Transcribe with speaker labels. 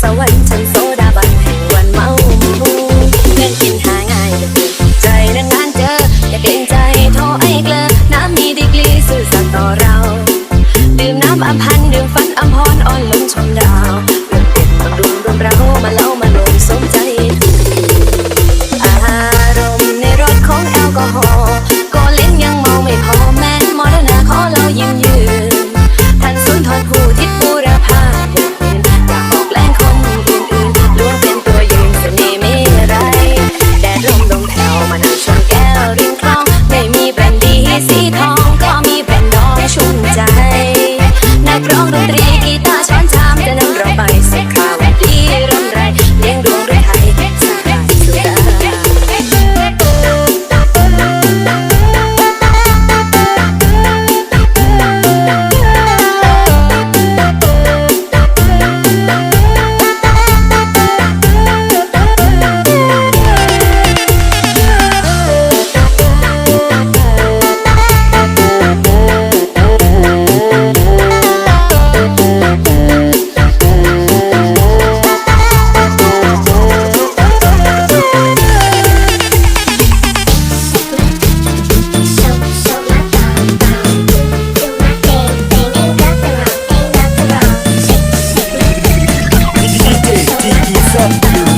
Speaker 1: สวรรค์ชั้นโซดาบันแห่งวันเมาเงินกินหาง่ายใจนั้นงานเจออย่าเกรงใจโทรไอ้เกลอน้ำมีดีกรีสื่อสัตย์ต่อเราดื่มน้ำอำพันดื่มฝันอำพรอ่อนล้นชมดาวเรื่องเด็ดบำรุงรวมเรามาเล่ามาลงสมใจอารมณ์ในรถของแอลกอฮอล์ก็เล่นยังเมาไม่พอแม้มรณะขอเรายิ้มยืนท่านสุนทรภู่ทิพย์บูรพาอย่างอื่นอยากบอกแกล้งคนอื่นๆล้วนเป็นตัวยืนเสน่ห์ไม่ไรแดดร่มลมแผ่วมานั่งชนแก้วริมคลองไม่มีแบรนดี้สีทองก็มีแบรนด์ดอกชุ่มใจนักร้องดนตรีกีตาร์ช้อนชามจะนำเราไปสุขาวดีรำไรเลี้ยงดวงด้วยไทยสบายสุดา
Speaker 2: DJ Tiki Sam